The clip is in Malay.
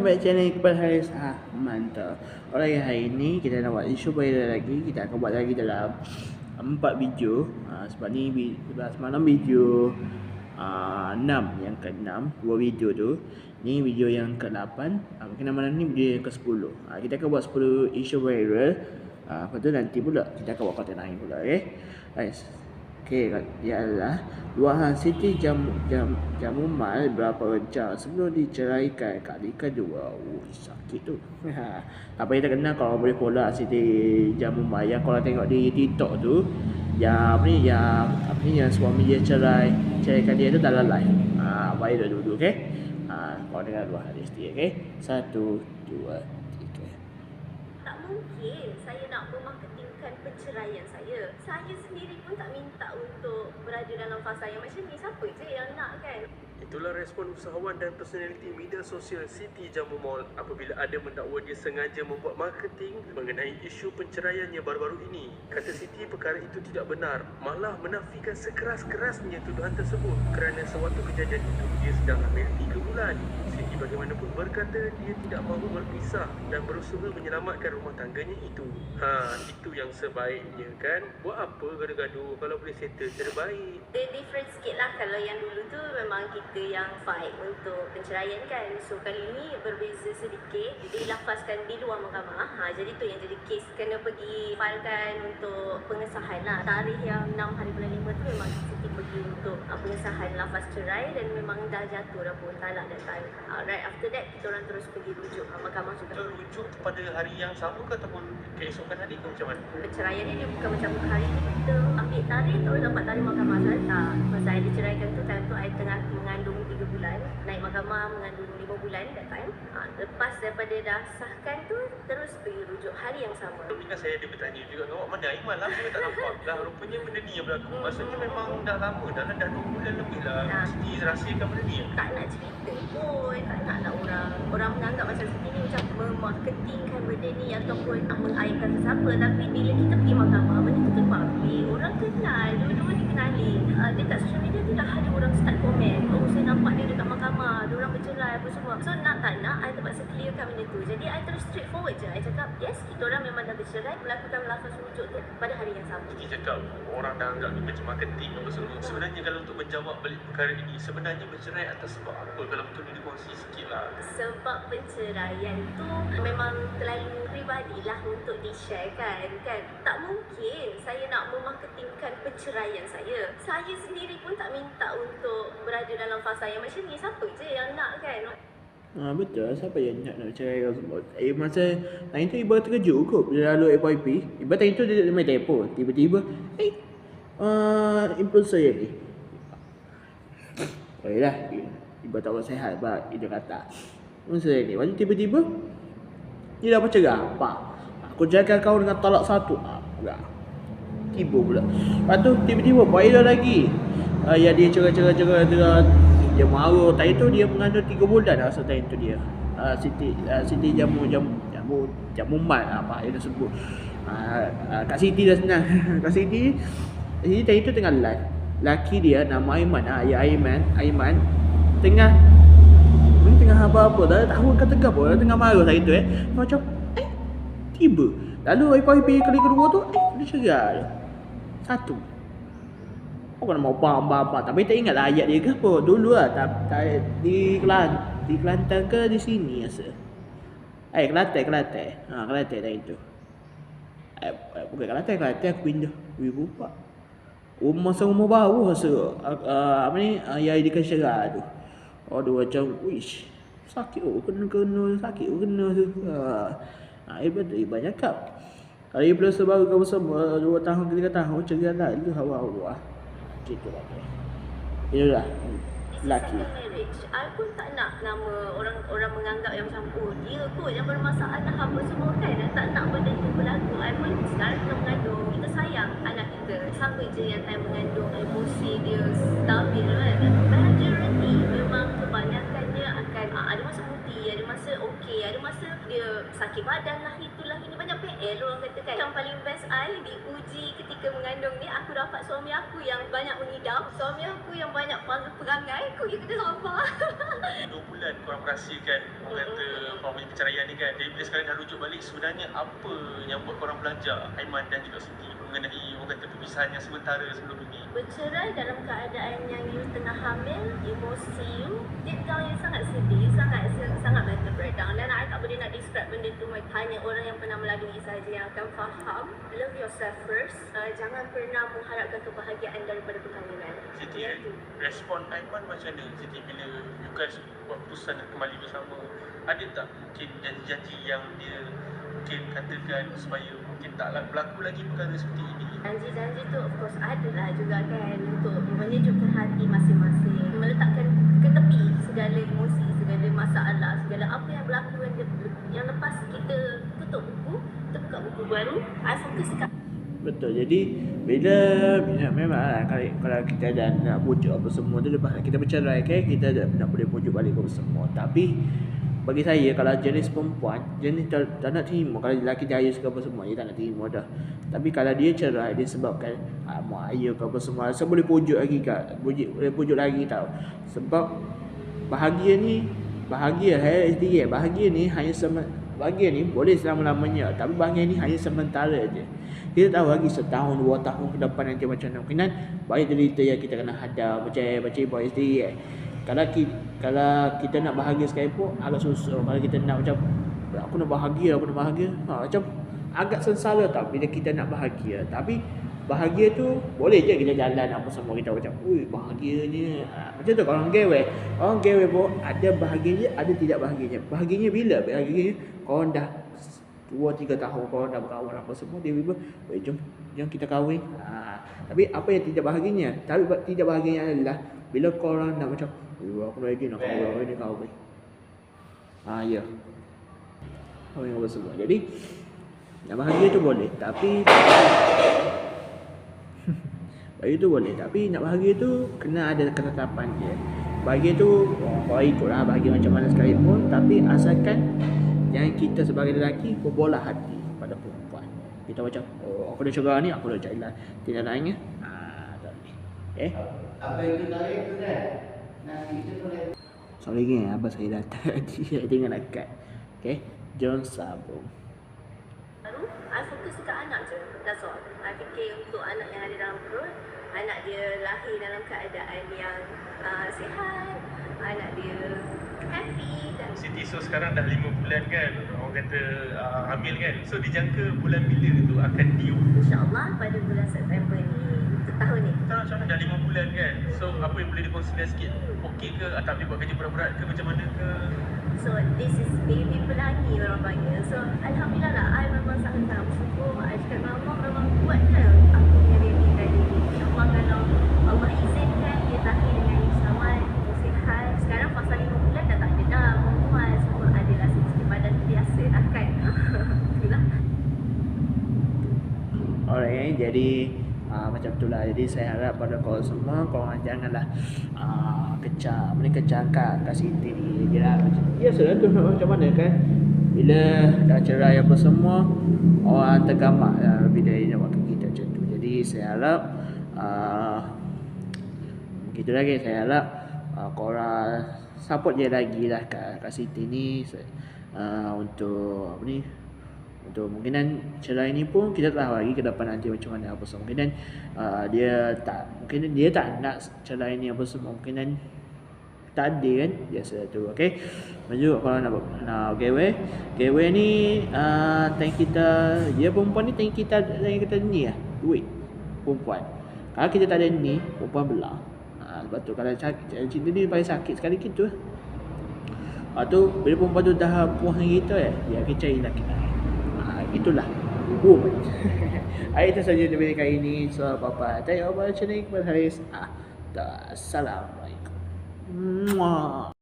welcome back channel Iqbal Haris mantap. Alright, hari ni kita nak buat isu viral lagi. Kita akan buat lagi dalam 4 video. Sebab ni semalam video 6, yang ke-6 2 video tu. Ni video yang ke-8. Mungkin malam ni video yang ke-10. Kita akan buat 10 isu viral. Lepas tu nanti pula kita akan buat konten lain pula, okay? Guys, dia adalah luahan Siti Jamu Mal berapa jam sebelum diceraikan kali kedua. Sakit tu. Apa yang terkenal kalau boleh follow Siti Jamu Mal yang kalau tengok di TikTok tu, yang yang suami dia ceraikan dia tu dalam live. Viral dulu, okey. Kau dengar dua hadis dia, okey. 1 2 3. Tak mungkin saya nak memarketingkan perceraian saya. Saya sendiri pun tak minta untuk berada dalam fasa yang macam ni. Siapa je yang nak, kan? Itulah respon usahawan dan personaliti media sosial Siti Jamu Mall apabila ada mendakwa dia sengaja membuat marketing mengenai isu penceraiannya baru-baru ini. Kata Siti, perkara itu tidak benar, malah menafikan sekeras-kerasnya tuduhan tersebut kerana sewaktu kejadian itu dia sedang hamil 3 bulan. Siti bagaimanapun berkata dia tidak mahu berpisah dan berusaha menyelamatkan rumah tangganya itu. Itu yang sebaiknya, kan? Buat apa gaduh-gaduh kalau boleh settle terbaik. Dia different sikit lah. Kalau yang dulu tu memang kita yang fight untuk penceraian, kan. So kali ni berbeza sedikit. Dilafazkan di luar mahkamah. Jadi tu yang jadi kes. Kena pergi filekan untuk pengesahan lah. Tarikh yang 6 hari bulan 5 tu memang Siti pergi untuk pengesahan lafaz cerai dan memang dah jatuh dah pun talak that time. Right after that kita orang terus pergi rujuk mahkamah juga. Rujuk pada hari yang sama ke ataupun keesokan hari ke macam mana? Perceraian ni dia bukan macam hari ni kita ambil tarikh terus dapat tarikh mahkamah. Saya tak. Masa saya diceraikan tu, time tu saya tengah mengandung 3 bulan. Naik mahkamah mengandung 5 bulan that time. Lepas daripada dah sahkan tu, terus pergi rujuk hari yang sama. Tapi kan saya ada bertanya juga, awak mana Aiman lah, saya tak nampak lah. Rupanya benda ni yang berlaku. Maksudnya memang dah lama, dah 2 bulan lebih lah. Siti rahsiakan benda ni. Tak nak cerita pun, tak nak lah orang menganggap macam Siti ni macam memarketingkan benda ni ataupun nak mengaibkan sesiapa. Tapi bila kita pergi mahkamah, benda tu public, orang kenal, dua-dua dikenali. Dekat social media tu dah ada orang start komen, oh saya nampak dia dekat mahkamah, dia orang bercerai apa semua. So nak tak nak, I terpaksa clearkan benda tu. Jadi I terus straightforward je. I cakap, yes, kita orang memang dah bercerai, melakukan lafaz rujuk tu pada hari yang sama. Siti cakap orang dah anggap ni macam marketing apa semua. Sebenarnya kalau untuk menjawab balik perkara ini, sebenarnya bercerai atas sebab apa? Kalau betul ni dikongsi sikit lah. Sebab penceraian tu memang terlalu pribadilah untuk di-sharekan, kan? Tak mungkin saya nak memarketingkan perceraian saya. Saya sendiri pun tak minta untuk berada dalam fasa yang macam ni. Siapa je yang nak, kan? Betul, siapa yang nak cerai kau semua. Masa time tu Iba terkejut kot bila lalu FYP. Iba time tu dia main telefon. Tiba-tiba influencer yang ni. Baiklah, Iba tak buat sihat sebab dia kata influencer yang ni. Lepas tu tiba-tiba dia dah bercerai. Apa? Aku jaga kau dengan talak 1. Tiba pula. Lepas tu tiba-tiba viral lagi. Ya dia cerai. Dia marah. Tadi tu dia mengandung 3 bulan rasa time tu dia. Siti Jamu Mal apa yang dia sebut. Kak Siti dah senang. Kak Siti tadi tu tengah live. Laki dia nama Aiman. Aiman tengah apa-apa. Dah tahu kata gapo. Dah tengah marah tadi tu macam tiba. Lalu FYP kali kedua tu dia cerai. 1. Bukan mau apa-apa. Tapi tak ingat lah ayat dia ke apa. Dulu lah di Kelantan ke di sini rasa. Kelantan. Kelantan dah itu. Bukan Kelantan aku pindah. Lupa. Masa rumah baru rasa. Yang dia cerai tu. Aduh macam wish. Sakit kena sakit tu. Iba cakap. Kalau Iba sebaru kau bersama 2 tahun ke 3 tahun cerai dah lu hawa. Gitu lah. Inilah lelaki. I pun tak nak nama orang menganggap yang macam dia kot yang bermasalah apa semua, kan. Tak nak benda itu berlaku. I pun sekarang kita mengandung, kita sayang anak kita. Siapa je yang time mengandung emosi dia stabil, kan. Majority memang kebanyakannya akan ada masa putih, ada masa okey, ada masa dia sakit badan lah, itulah ini banyak PN Orang kata kan, yang paling best I diuji ketika mengandung ni, aku dapat suami aku yang banyak mengidap, suami aku yang banyak perangai, aku yang kena sabar. 2 bulan korang merahsiakan orang kata korang punya perceraian ni kan. Jadi bila sekarang dah rujuk balik, sebenarnya apa yang buat korang belajar, Aiman dan juga Siti, mengenai orang kata perpisahan yang sementara sebelum ini? Bercerai dalam keadaan yang you tengah hamil, emosi you, deep down you sangat sedih, sangat mental breakdown. Dan I tak boleh nak describe benda tu, hanya orang yang pernah melalui saja yang akan faham. Love yourself first. Jangan pernah mengharapkan kebahagiaan daripada perkahwinan. Siti, respon Aiman macam mana Siti bila you guys buat keputusan nak kembali bersama? Ada tak mungkin janji-janji yang dia mungkin katakan supaya mungkin taklah berlaku lagi perkara seperti ini? Janji-janji tu of course adalah juga kan, untuk menyejukkan hati masing-masing, meletakkan ke tepi segala emosi, segala masalah, segala apa yang berlaku yang lepas kita tutup buku, kita buka buku baru, I fokus dekat. Betul. Jadi bila memang kalau kita dah nak pujuk apa semua tu, lepas kita bercerai kan, kita nak boleh pujuk balik apa semua. Tapi bagi saya, kalau jenis perempuan, jenis tak nak terima. Kalau lelaki dia ayah ke apa semua, dia tak nak terima dah. Tapi kalau dia cerai disebabkan mak ayah ke apa semua, saya boleh pujuk lagi kat, boleh pujuk lagi tau. Sebab bahagia ni bahagia ni boleh selama-lamanya, tapi bahagia ni hanya sementara je. Kita tahu lagi setahun 2 tahun ke depan nanti macam mana. Mungkin banyak cerita yang kita kena hadap macam boy sendiri Kalau kita nak bahagia sekali pun agak susah. Kalau kita nak macam aku nak bahagia, macam agak sengsara tau bila kita nak bahagia. Tapi bahagia tu boleh je kita jalan apa semua, kita macam bahagianya. Macam tu kalau orang gawe pun ada bahagianya, ada tidak bahagianya. Bahagianya bila? Bahagianya korang dah 2-3 tahun korang dah berkawan apa semua, dia tiba jom kita kahwin. Tapi apa yang tidak bahagianya? Tapi tidak bahagianya adalah bila korang nak macam aku ready nak kahwin. Ya. Kahwin apa semua. Jadi nak bahagia tu boleh, tapi bahagia tu boleh, tapi nak bahagia tu kena ada ketetapan dia. Bahagia tu kau ikutlah bahagia macam mana sekalipun, tapi asalkan yang kita sebagai lelaki berbola hati pada perempuan. Kita macam aku dah cakap ni, aku dah cakap tidak lainnya. Apa itu tadi tu kan? Nanti kita boleh. Sorry geng, abang saya datang dia tengah nak cut. Okay, jom sambung. Baru, I fokus dekat anak je. That's all. I fikir untuk anak yang ada dalam perut, anak dia lahir dalam keadaan yang sihat, anak dia happy dan Siti, so sekarang dah 5 bulan kan, orang kata hamil kan. So dijangka bulan bila tu akan diu? InsyaAllah pada bulan September ni, tahun ni. Macam mana dah 5 bulan kan. So apa yang boleh dikongsikan sikit? Okey ke atau boleh buat kerja berat-berat ke macam mana ke? So this is baby pelangi orang panggil. So alhamdulillah lah, I memang sangat bersyukur. I cakap memang kuatkan aku punya baby tadi. InsyaAllah kalau Allah izinkan dia lahir dengan selamat, sihat. Sekarang pasal 5 bulan dah tak ada dah perempuan, semua adalah sikit badan biasa dah kan. Itulah. Alright, jadi macam itulah. Jadi saya harap pada korang semua, korang janganlah kecangkat kat Siti ni je lah. Biasalah tu macam mana kan, bila dah cerai apa semua, orang tergamak bila dia buat kita macam tu. Jadi saya harap begitu lagi. Saya harap korang support je lagi lah kat Siti ni untuk apa ni, untuk kemungkinan cerai ni pun kita tak tahu lagi ke depan nanti macam mana apa semua. Mungkinan dia tak nak cerai ni apa semua, mungkinan tak ada kan, biasa tu. Okey, maju kalau nak giveaway ni tank kita, dia perempuan ni tank kita ni lah, duit perempuan. Kalau kita tak ada ni, perempuan belah. Sebab tu kalau cinta ni paling sakit sekali gitu. Lepas tu bila perempuan tu dah puas dengan kita dia akan cari lelaki lain. Itulah woman. Itu saja dari kali ini. So apa-apa, tanya apa channel kepada Haris. Assalamualaikum. Muah.